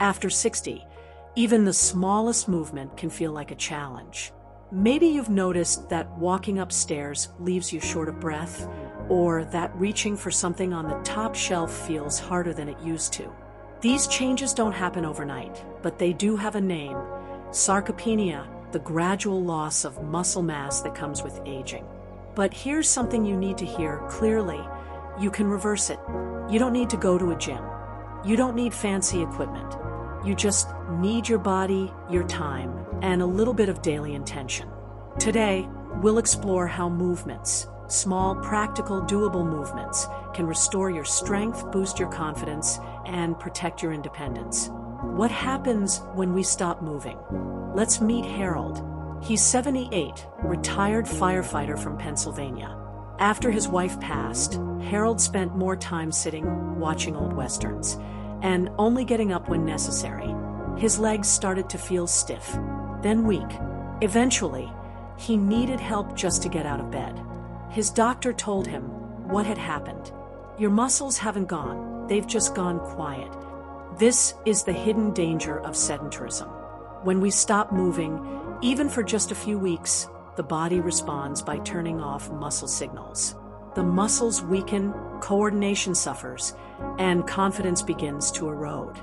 After 60, even the smallest movement can feel like a challenge. Maybe you've noticed that walking upstairs leaves you short of breath, or that reaching for something on the top shelf feels harder than it used to. These changes don't happen overnight, but they do have a name: sarcopenia, the gradual loss of muscle mass that comes with aging. But here's something you need to hear clearly: you can reverse it. You don't need to go to a gym. You don't need fancy equipment. You just need your body, your time, and a little bit of daily intention. Today, we'll explore how movements, small, practical, doable movements, can restore your strength, boost your confidence, and protect your independence. What happens when we stop moving? Let's meet Harold. He's 78, retired firefighter from Pennsylvania. After his wife passed, Harold spent more time sitting, watching old westerns, and only getting up when necessary. His legs started to feel stiff, then weak. Eventually, he needed help just to get out of bed. His doctor told him what had happened. "Your muscles haven't gone, they've just gone quiet." This is the hidden danger of sedentarism. When we stop moving, even for just a few weeks, the body responds by turning off muscle signals. The muscles weaken, coordination suffers, and confidence begins to erode.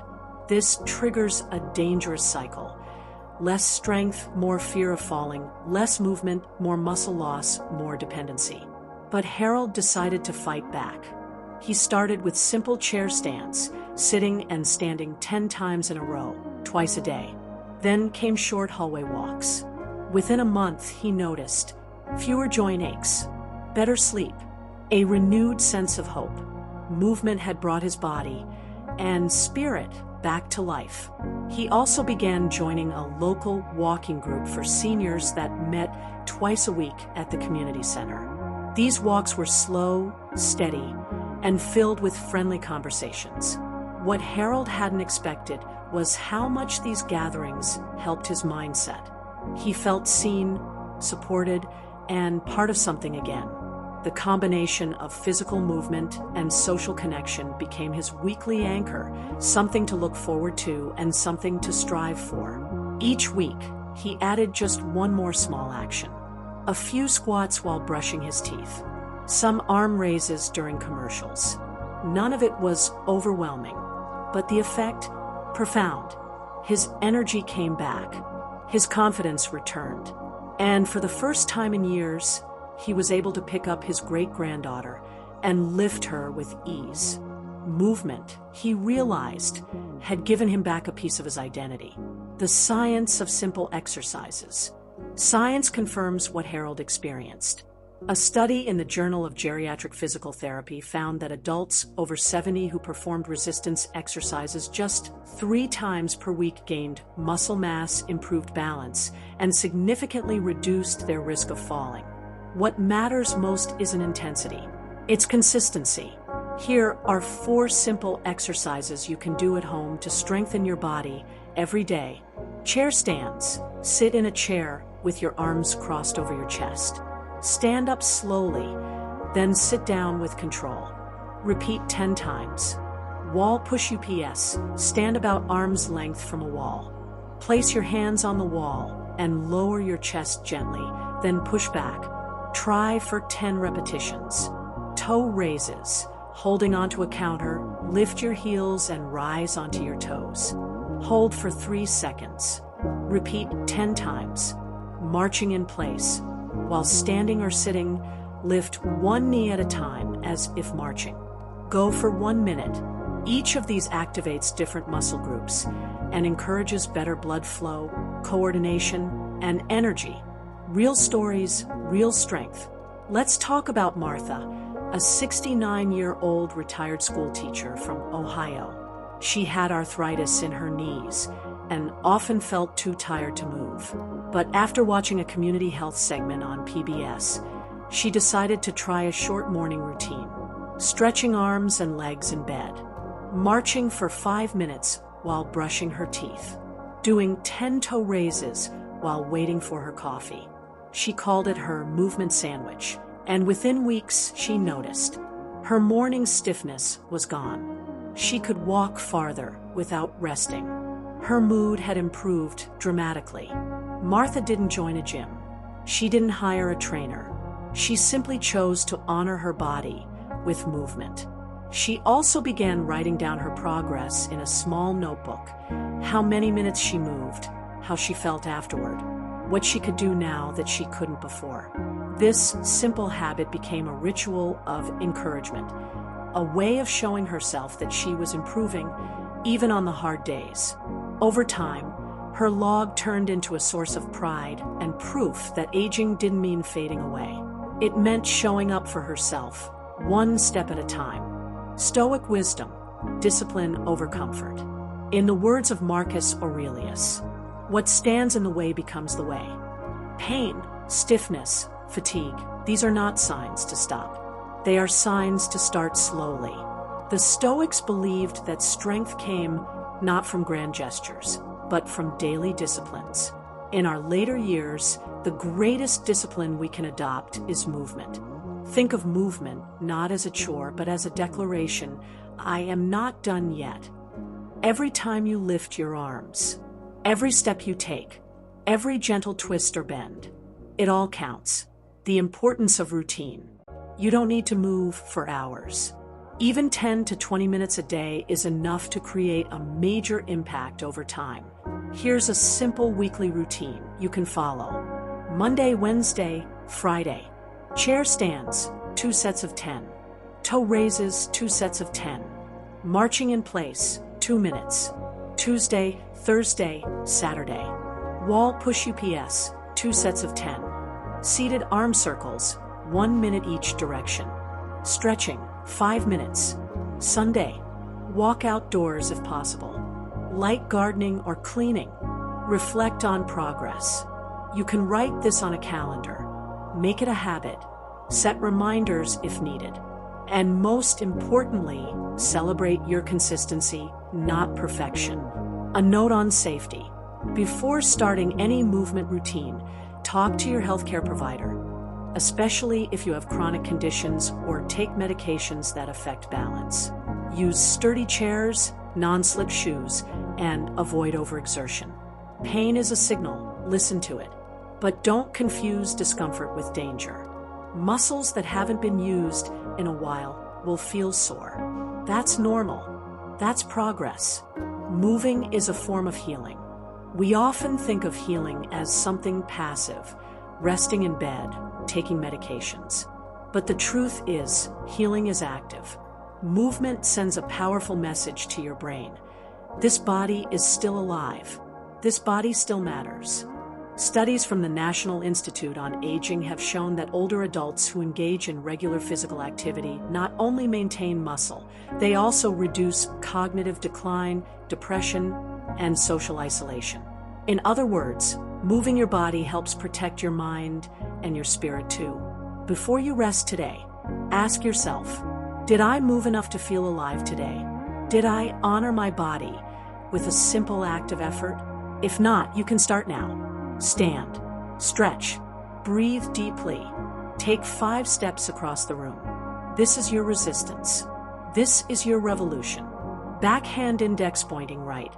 This triggers a dangerous cycle. Less strength, more fear of falling; less movement, more muscle loss, more dependency. But Harold decided to fight back. He started with simple chair stands, sitting and standing 10 times in a row, twice a day. Then came short hallway walks. Within a month, he noticed fewer joint aches, better sleep, a renewed sense of hope. Movement had brought his body and spirit back to life. He also began joining a local walking group for seniors that met twice a week at the community center. These walks were slow, steady, and filled with friendly conversations. What Harold hadn't expected was how much these gatherings helped his mindset. He felt seen, supported, and part of something again. The combination of physical movement and social connection became his weekly anchor, something to look forward to and something to strive for. Each week, he added just one more small action: a few squats while brushing his teeth, some arm raises during commercials. None of it was overwhelming, but the effect, profound. His energy came back, his confidence returned, and for the first time in years, he was able to pick up his great-granddaughter and lift her with ease. Movement, he realized, had given him back a piece of his identity. The science of simple exercises. Science confirms what Harold experienced. A study in the Journal of Geriatric Physical Therapy found that adults over 70 who performed resistance exercises just 3 times per week gained muscle mass, improved balance, and significantly reduced their risk of falling. What matters most isn't intensity, it's consistency. Here are 4 simple exercises you can do at home to strengthen your body every day. Chair stands. Sit in a chair with your arms crossed over your chest. Stand up slowly, then sit down with control. Repeat 10 times. Wall push UPS. Stand about arm's length from a wall. Place your hands on the wall and lower your chest gently, then push back. Try for 10 repetitions. Toe raises. Holding onto a counter, lift your heels and rise onto your toes. Hold for 3 seconds. Repeat 10 times. Marching in place. While standing or sitting, lift one knee at a time as if marching. Go for 1 minute. Each of these activates different muscle groups and encourages better blood flow, coordination, and energy. Real stories, real strength. Let's talk about Martha, a 69-year-old retired school teacher from Ohio. She had arthritis in her knees and often felt too tired to move. But after watching a community health segment on PBS, she decided to try a short morning routine, stretching arms and legs in bed, marching for 5 minutes while brushing her teeth, doing 10 toe raises while waiting for her coffee. She called it her movement sandwich, and within weeks she noticed her morning stiffness was gone. She could walk farther without resting. Her mood had improved dramatically. Martha didn't join a gym. She didn't hire a trainer. She simply chose to honor her body with movement. She also began writing down her progress in a small notebook: how many minutes she moved, how she felt afterward, what she could do now that she couldn't before. This simple habit became a ritual of encouragement, a way of showing herself that she was improving even on the hard days. Over time, her log turned into a source of pride and proof that aging didn't mean fading away. It meant showing up for herself, one step at a time. Stoic wisdom: discipline over comfort. In the words of Marcus Aurelius, what stands in the way becomes the way. Pain, stiffness, fatigue, these are not signs to stop. They are signs to start slowly. The Stoics believed that strength came not from grand gestures, but from daily disciplines. In our later years, the greatest discipline we can adopt is movement. Think of movement not as a chore, but as a declaration: I am not done yet. Every time you lift your arms, every step you take, every gentle twist or bend, it all counts. The importance of routine. You don't need to move for hours. Even 10 to 20 minutes a day is enough to create a major impact over time. Here's a simple weekly routine you can follow. Monday, Wednesday, Friday. Chair stands, 2 sets of 10. Toe raises, 2 sets of 10. Marching in place, 2 minutes. Tuesday, Thursday, Saturday. Wall push UPS, 2 sets of 10. Seated arm circles, 1 minute each direction. Stretching, 5 minutes. Sunday, walk outdoors if possible. Light gardening or cleaning. Reflect on progress. You can write this on a calendar. Make it a habit. Set reminders if needed. And most importantly, celebrate your consistency, not perfection. A note on safety. Before starting any movement routine, talk to your healthcare provider, especially if you have chronic conditions or take medications that affect balance. Use sturdy chairs, non-slip shoes, and avoid overexertion. Pain is a signal, listen to it. But don't confuse discomfort with danger. Muscles that haven't been used in a while will feel sore. That's normal. That's progress. Moving is a form of healing. We often think of healing as something passive, resting in bed, taking medications. But the truth is, healing is active. Movement sends a powerful message to your brain. This body is still alive. This body still matters. Studies from the National Institute on Aging have shown that older adults who engage in regular physical activity not only maintain muscle, they also reduce cognitive decline, depression, and social isolation. In other words, moving your body helps protect your mind and your spirit too. Before you rest today, ask yourself, did I move enough to feel alive today? Did I honor my body with a simple act of effort? If not, you can start now. Stand, stretch, breathe deeply. Take 5 steps across the room. This is your resistance. This is your revolution. Backhand index pointing right.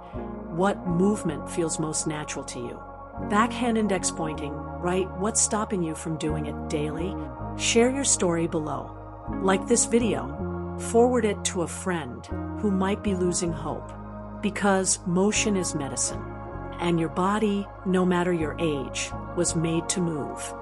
What movement feels most natural to you? Backhand index pointing right. What's stopping you from doing it daily? Share your story below. Like this video. Forward it to a friend who might be losing hope. Because motion is medicine. And your body, no matter your age, was made to move.